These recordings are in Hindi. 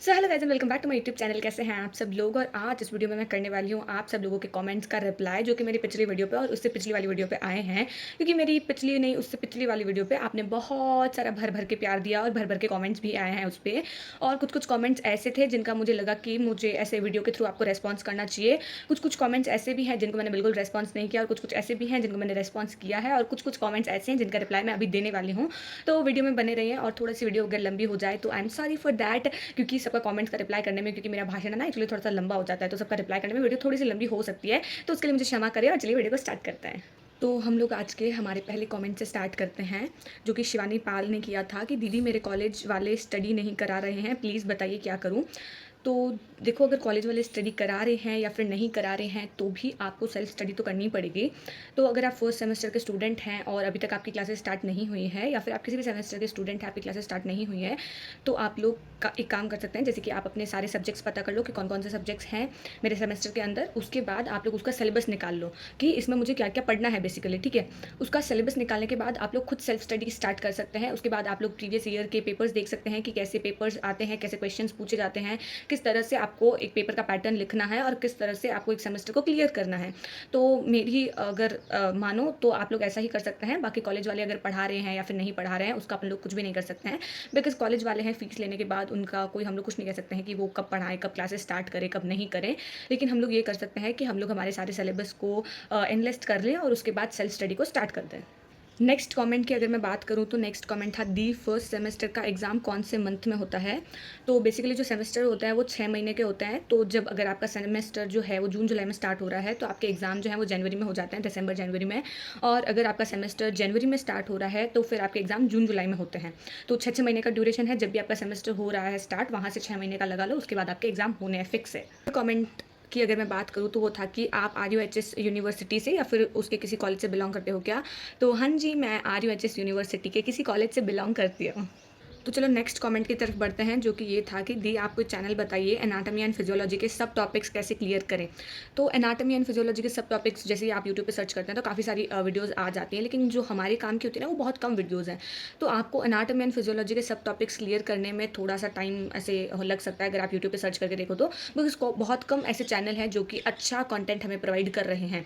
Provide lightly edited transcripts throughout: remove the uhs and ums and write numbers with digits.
So hello guys and welcome back to my YouTube channel. कैसे हैं आप सब लोग। और आज इस वीडियो में मैं करने वाली हूँ आप सब लोगों के कमेंट्स का रिप्लाई, जो कि मेरी पिछली वीडियो पे और उससे पिछली वाली वीडियो पे आए हैं। क्योंकि मेरी पिछली नहीं, उससे पिछली वाली वीडियो पे आपने बहुत सारा भर भर के प्यार दिया और भर भर के कमेंट्स भी आए हैं उस पर। और कुछ कुछ कमेंट्स ऐसे थे जिनका मुझे लगा कि मुझे ऐसे वीडियो के थ्रू आपको रेस्पॉन्स करना चाहिए। कुछ कुछ कॉमेंट्स ऐसे भी हैं जिनको मैंने बिल्कुल रेस्पॉन्स नहीं किया, और कुछ कुछ ऐसे भी हैं जिनको मैंने रेस्पॉन्स किया है, और कुछ कुछ कॉमेंट्स ऐसे हैं जिनका रिप्लाई मैं अभी देने वाली हूँ। तो वीडियो में बने रहिए, और थोड़ी सी वीडियो अगर लंबी हो जाए तो I am sorry for that. क्योंकि सबका कमेंट्स का रिप्लाई करने में, क्योंकि मेरा भाषण है ना एक्चुअली थोड़ा सा लंबा हो जाता है, तो सबका रिप्लाई करने में वीडियो थोड़ी सी लंबी हो सकती है। तो उसके लिए मुझे क्षमा करें, और चलिए वीडियो को स्टार्ट करते हैं। तो हम लोग आज के हमारे पहले कमेंट से स्टार्ट करते हैं, जो कि शिवानी पाल ने किया था कि दीदी मेरे कॉलेज वाले स्टडी नहीं करा रहे हैं, प्लीज़ बताइए क्या करूँ। तो देखो, अगर कॉलेज वाले स्टडी करा रहे हैं या फिर नहीं करा रहे हैं तो भी आपको सेल्फ स्टडी तो करनी पड़ेगी। तो अगर आप फर्स्ट सेमेस्टर के स्टूडेंट हैं और अभी तक आपकी क्लासेस स्टार्ट नहीं हुई है, या फिर आप किसी भी सेमेस्टर के स्टूडेंट हैं, आपकी क्लासेस स्टार्ट नहीं हुई है, तो आप लोग का एक काम कर सकते हैं। जैसे कि आप अपने सारे सब्जेक्ट्स पता कर लो कि कौन कौन से सब्जेक्ट्स हैं मेरे सेमेस्टर के अंदर। उसके बाद आप लोग उसका सिलेबस निकाल लो कि इसमें मुझे क्या क्या पढ़ना है बेसिकली, ठीक है। उसका सिलेबस निकालने के बाद आप लोग खुद सेल्फ स्टडी स्टार्ट कर सकते हैं। उसके बाद आप लोग प्रीवियस ईयर के पेपर्स देख सकते हैं कि कैसे पेपर्स आते हैं, कैसे क्वेश्चंस पूछे जाते हैं, किस तरह से आपको एक पेपर का पैटर्न लिखना है, और किस तरह से आपको एक सेमेस्टर को क्लियर करना है। तो मेरी अगर मानो तो आप लोग ऐसा ही कर सकते हैं। बाकी कॉलेज वाले अगर पढ़ा रहे हैं या फिर नहीं पढ़ा रहे हैं, उसका अपन लोग कुछ भी नहीं कर सकते हैं। बिकॉज कॉलेज वाले हैं, फीस लेने के बाद उनका कोई हम लोग कुछ नहीं कह सकते हैं कि वो कब पढ़ाएं, कब क्लासेस स्टार्ट करें, कब नहीं करें। लेकिन हम लोग ये कर सकते हैं कि हम लोग हमारे सारे सिलेबस को इनलिस्ट कर लें और उसके बाद सेल्फ स्टडी को स्टार्ट कर दें। नेक्स्ट कमेंट की अगर मैं बात करूँ तो नेक्स्ट कमेंट था, दी फर्स्ट सेमेस्टर का एग्ज़ाम कौन से मंथ में होता है। तो बेसिकली जो सेमेस्टर होता है वो 6 महीने के होते हैं। तो जब अगर आपका सेमेस्टर जो है वो जून जुलाई में स्टार्ट हो रहा है, तो आपके एग्ज़ाम जो है वो जनवरी में हो जाते हैं, दिसंबर जनवरी में। और अगर आपका सेमेस्टर जनवरी में स्टार्ट हो रहा है तो फिर आपके एग्ज़ाम जून जुलाई में होते हैं। तो 6 महीने का ड्यूरेशन है। जब भी आपका सेमेस्टर हो रहा है स्टार्ट, वहाँ से 6 महीने का लगा लो, उसके बाद आपके एग्ज़ाम होने हैं, फिक्स है। कमेंट की अगर मैं बात करूँ तो वो था कि आप RUHS यूनिवर्सिटी से या फिर उसके किसी कॉलेज से बिलोंग करते हो क्या। तो हाँ जी, मैं RUHS यूनिवर्सिटी के किसी कॉलेज से बिलोंग करती हूँ। तो चलो नेक्स्ट कमेंट की तरफ बढ़ते हैं, जो कि ये था कि दी आप कोई चैनल बताइए, एनाटॉमी एंड फिजियोलॉजी के सब टॉपिक्स कैसे क्लियर करें। तो एनाटॉमी एंड फिजियोलॉजी के सब टॉपिक्स जैसे ही आप यूट्यूब पे सर्च करते हैं तो काफ़ी सारी वीडियोज़ आ जाती हैं, लेकिन जो हमारे काम की होती है ना वो बहुत कम वीडियोज़ हैं। तो आपको एनाटॉमी एंड फिजियोलॉजी के सब टॉपिक्स क्लियर करने में थोड़ा सा टाइम ऐसे लग सकता है अगर आप यूट्यूब पे सर्च करके देखो तो। बिकॉज बहुत कम ऐसे चैनल हैं जो कि अच्छा कंटेंट हमें प्रोवाइड कर रहे हैं।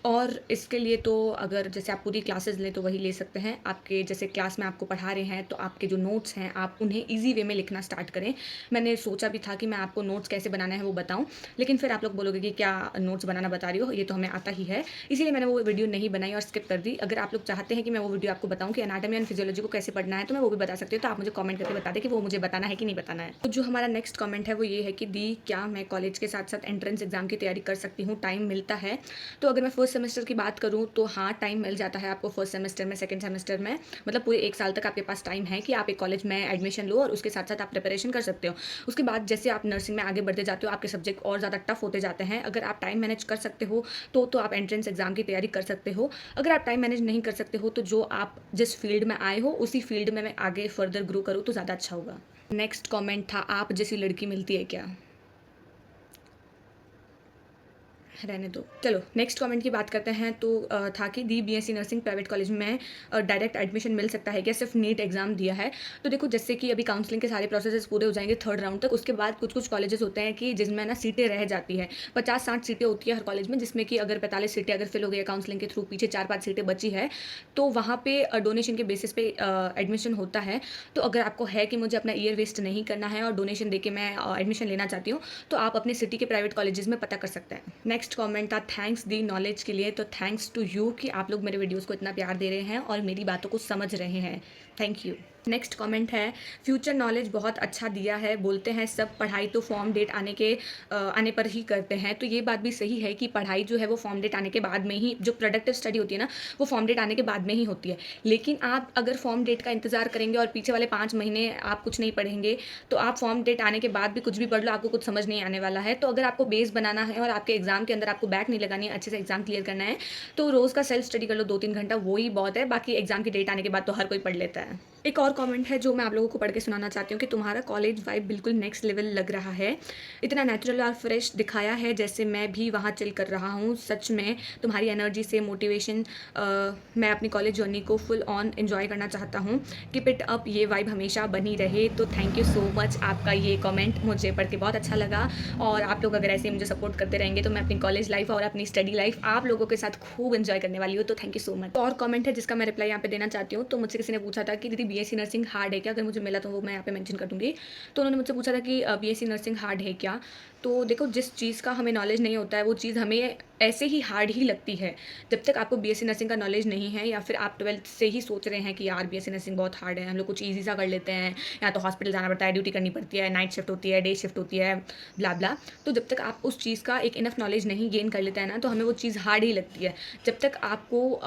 और इसके लिए तो अगर जैसे आप पूरी क्लासेस लें तो वही ले सकते हैं। आपके जैसे क्लास में आपको पढ़ा रहे हैं तो आपके जो नोट्स हैं आप उन्हें ईजी वे में लिखना स्टार्ट करें। मैंने सोचा भी था कि मैं आपको नोट्स कैसे बनाना है वो बताऊं, लेकिन फिर आप लोग बोलोगे कि क्या नोट्स बनाना बता रही हो, ये तो हमें आता ही है। इसीलिए मैंने वो वीडियो नहीं बनाई और स्किप कर दी। अगर आप लोग चाहते हैं कि मैं वो वीडियो आपको बताऊँ कि एनाटॉमी एंड फिजियोलॉजी को कैसे पढ़ना है, तो मैं वो भी बता सकती हूँ। तो आप मुझे कॉमेंट करके बता दें कि वो मुझे बताना है कि नहीं बताना है। तो जो हमारा नेक्स्ट कॉमेंट है वो ये है कि दी क्या मैं कॉलेज के साथ साथ एंट्रेंस एग्जाम की तैयारी कर सकती हूँ, टाइम मिलता है। तो अगर मैं फर्स्ट सेमेस्टर की बात करूँ तो हाँ, टाइम मिल जाता है आपको फर्स्ट सेमेस्टर में, सेकंड सेमेस्टर में। मतलब पूरे 1 साल तक आपके पास टाइम है कि आप एक कॉलेज में एडमिशन लो और उसके साथ साथ आप प्रिपरेशन कर सकते हो। उसके बाद जैसे आप नर्सिंग में आगे बढ़ते जाते हो, आपके सब्जेक्ट और ज़्यादा टफ होते जाते हैं। अगर आप टाइम मैनेज कर सकते हो तो आप एंट्रेंस एग्जाम की तैयारी कर सकते हो। अगर आप टाइम मैनेज नहीं कर सकते हो तो जो आप जिस फील्ड में आए हो उसी फील्ड में मैं आगे फर्दर ग्रो करूँ तो ज़्यादा अच्छा होगा। नेक्स्ट कॉमेंट था, आप जैसी लड़की मिलती है क्या। रहने दो, चलो नेक्स्ट कमेंट की बात करते हैं। तो था कि दी BSc नर्सिंग प्राइवेट कॉलेज में डायरेक्ट एडमिशन मिल सकता है क्या, सिर्फ नीट एग्जाम दिया है। तो देखो, जैसे कि अभी काउंसलिंग के सारे प्रोसेसेस पूरे हो जाएंगे थर्ड राउंड तक, उसके बाद कुछ कुछ कॉलेजेस होते हैं कि जिसमें ना सीटें रह जाती है। 50-60 सीटें होती है हर कॉलेज में, जिसमें कि अगर 45 सीटें अगर फिल हो गई है काउंसलिंग के थ्रू, पीछे 4-5 सीटें बची है, तो वहाँ पे डोनेशन के बेसिस पे एडमिशन होता है। तो अगर आपको है कि मुझे अपना ईयर वेस्ट नहीं करना है और डोनेशन दे के मैं एडमिशन लेना चाहती हूँ, तो आप अपने सिटी के प्राइवेट कॉलेजेस में पता कर सकते हैं। नेक्स्ट कमेंट था, थैंक्स दी नॉलेज के लिए। तो थैंक्स टू यू कि आप लोग मेरे वीडियोस को इतना प्यार दे रहे हैं और मेरी बातों को समझ रहे हैं। Thank you. नेक्स्ट कमेंट है, फ्यूचर नॉलेज बहुत अच्छा दिया है, बोलते हैं सब पढ़ाई तो फॉर्म डेट आने पर ही करते हैं। तो ये बात भी सही है कि पढ़ाई जो है वो फॉर्म डेट आने के बाद में ही, जो प्रोडक्टिव स्टडी होती है ना, वो फॉर्म डेट आने के बाद में ही होती है। लेकिन आप अगर फॉर्म डेट का इंतजार करेंगे और पीछे वाले 5 महीने आप कुछ नहीं पढ़ेंगे, तो आप फॉर्म डेट आने के बाद भी कुछ भी पढ़ लो, आपको कुछ समझ नहीं आने वाला है। तो अगर आपको बेस बनाना है और आपके एग्जाम के अंदर आपको बैक नहीं लगानी है, अच्छे से एग्जाम क्लियर करना है, तो रोज़ का सेल्फ स्टडी कर लो 2-3 घंटा, वो ही बहुत है। बाकी एग्जाम की डेट आने के बाद तो हर कोई पढ़ लेता है। एक और कमेंट है जो मैं आप लोगों को पढ़ के सुनाना चाहती हूँ कि तुम्हारा कॉलेज वाइब बिल्कुल नेक्स्ट लेवल लग रहा है। इतना नेचुरल और फ्रेश दिखाया है जैसे मैं भी वहाँ चिल कर रहा हूँ। सच में तुम्हारी एनर्जी से मोटिवेशन मैं अपनी कॉलेज जर्नी को फुल ऑन एन्जॉय करना चाहता हूँ। कीप इट अप, ये वाइब हमेशा बनी रहे। तो थैंक यू सो मच, आपका ये कमेंट मुझे पढ़ के बहुत अच्छा लगा और आप लोग अगर ऐसे ही मुझे सपोर्ट करते रहेंगे तो मैं अपनी कॉलेज लाइफ और अपनी स्टडी लाइफ आप लोगों के साथ खूब एन्जॉय करने वाली हूँ। तो थैंक यू सो मच। और कमेंट है जिसका मैं रिप्लाई यहाँ पे देना चाहती हूँ। तो मुझसे किसी ने पूछा था कि दीदी बीएससी नर्सिंग हार्ड है क्या? अगर मुझे मिला तो वो मैं यहाँ पे मेंशन कर दूँगी। तो उन्होंने मुझसे पूछा था कि बीएससी नर्सिंग हार्ड है क्या? तो देखो, जिस चीज़ का हमें नॉलेज नहीं होता है वो चीज़ हमें ऐसे ही हार्ड ही लगती है। जब तक आपको बीएससी नर्सिंग का नॉलेज नहीं है या फिर आप 12th से ही सोच रहे हैं कि यार बीएससी नर्सिंग बहुत हार्ड है, हम लोग कुछ ईज़ी सा कर लेते हैं, या तो हॉस्पिटल जाना पड़ता है, ड्यूटी करनी पड़ती है, नाइट शिफ्ट होती है, डे शिफ्ट होती है, ब्ला-ब्ला। तो जब तक आप उस चीज़ का एक इनफ नॉलेज नहीं गेन कर लेते हैं ना, तो हमें वो चीज़ हार्ड ही लगती है। जब तक आपको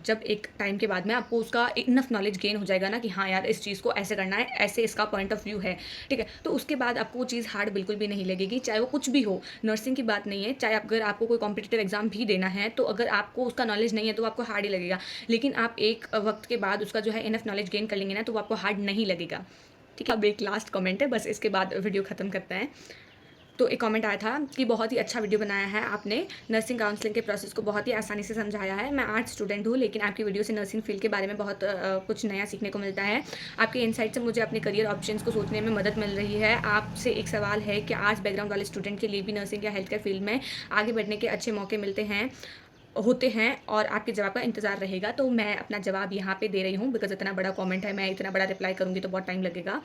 जब एक टाइम के बाद में आपको उसका इनफ नॉलेज गेन हो जाएगा ना कि हाँ यार, इस चीज़ को ऐसे करना है, ऐसे इसका पॉइंट ऑफ व्यू है, ठीक है? तो उसके बाद आपको वो चीज़ हार्ड बिल्कुल भी नहीं लगेगी, चाहे वो कुछ भी हो। नर्सिंग की बात नहीं है, चाहे अगर आपको कोई कॉम्पिटिटिव एग्ज़ाम भी देना है, तो अगर आपको उसका नॉलेज नहीं है, तो वो आपको हार्ड ही लगेगा। लेकिन आप एक वक़्त के बाद उसका जो है इनफ नॉलेज गेन कर लेंगे ना, तो वो आपको हार्ड नहीं लगेगा, ठीक है? अब एक लास्ट कमेंट है, बस इसके बाद वीडियो ख़त्म करते हैं। तो एक कमेंट आया था कि बहुत ही अच्छा वीडियो बनाया है आपने, नर्सिंग काउंसलिंग के प्रोसेस को बहुत ही आसानी से समझाया है। मैं आर्ट्स स्टूडेंट हूँ, लेकिन आपकी वीडियो से नर्सिंग फील्ड के बारे में बहुत कुछ नया सीखने को मिलता है। आपके इनसाइट से मुझे अपने करियर ऑप्शंस को सोचने में मदद मिल रही है। आपसे एक सवाल है कि आर्ट्स बैकग्राउंड वाले स्टूडेंट के लिए भी नर्सिंग या हेल्थ केयर फील्ड में आगे बढ़ने के अच्छे मौके मिलते हैं होते हैं, और आपके जवाब का इंतज़ार रहेगा। तो मैं अपना जवाब यहाँ पे दे रही हूँ, बिकॉज़ इतना बड़ा कमेंट है, मैं इतना बड़ा रिप्लाई करूँगी तो बहुत टाइम लगेगा।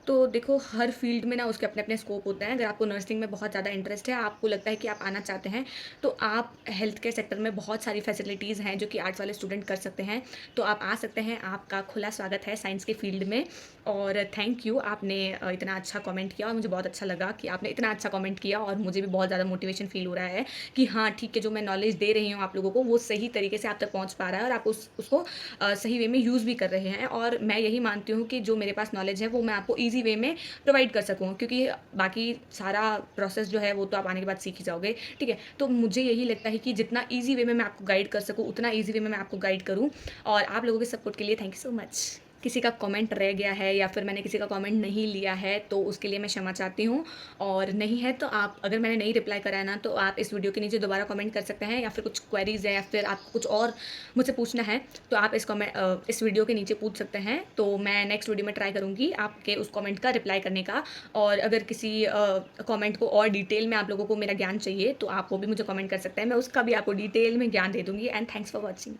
तो देखो, हर फील्ड में ना उसके अपने-अपने स्कोप होते हैं। अगर आपको नर्सिंग में बहुत ज़्यादा इंटरेस्ट है, आपको लगता है कि आप आना चाहते हैं, तो आप हेल्थ केयर सेक्टर में बहुत सारी फैसिलिटीज़ हैं जो कि आर्ट्स वाले स्टूडेंट कर सकते हैं। तो आप आ सकते हैं, आपका खुला स्वागत है साइंस के फील्ड में। और थैंक यू, आपने इतना अच्छा कमेंट किया और मुझे बहुत अच्छा लगा कि आपने इतना अच्छा कमेंट किया, और मुझे भी बहुत ज़्यादा मोटिवेशन फ़ील हो रहा है कि हाँ, ठीक है, जो मैं नॉलेज दे रही हूँ आप लोगों को, वो सही तरीके से आप तक पहुँच पा रहा है और आप उसको सही वे में यूज़ भी कर रहे हैं। और मैं यही मानती हूँ कि जो मेरे पास नॉलेज है वो मैं आपको ईज़ी वे में प्रोवाइड कर सकूँ, क्योंकि बाकी सारा प्रोसेस जो है वो तो आप आने के बाद सीख ही जाओगे, ठीक है? तो मुझे यही लगता है कि जितना ईज़ी वे में मैं आपको गाइड कर सकूँ, उतना ईज़ी वे में मैं आपको गाइड करूँ। और आप लोगों के सपोर्ट के लिए थैंक यू सो मच। किसी का कमेंट रह गया है या फिर मैंने किसी का कमेंट नहीं लिया है, तो उसके लिए मैं क्षमा चाहती हूँ। और नहीं है तो आप, अगर मैंने नहीं रिप्लाई करा है ना, तो आप इस वीडियो के नीचे दोबारा कमेंट कर सकते हैं, या फिर कुछ क्वेरीज़ है या फिर आपको कुछ और मुझसे पूछना है, तो आप इस वीडियो के नीचे पूछ सकते हैं। तो मैं नेक्स्ट वीडियो में ट्राई करूँगी आपके उस कमेंट का रिप्लाई करने का। और अगर किसी कमेंट को और डिटेल में आप लोगों को मेरा ज्ञान चाहिए, तो आप वो भी मुझे कमेंट कर सकते हैं, मैं उसका भी आपको डिटेल में ज्ञान दे दूँगी। And thanks for watching.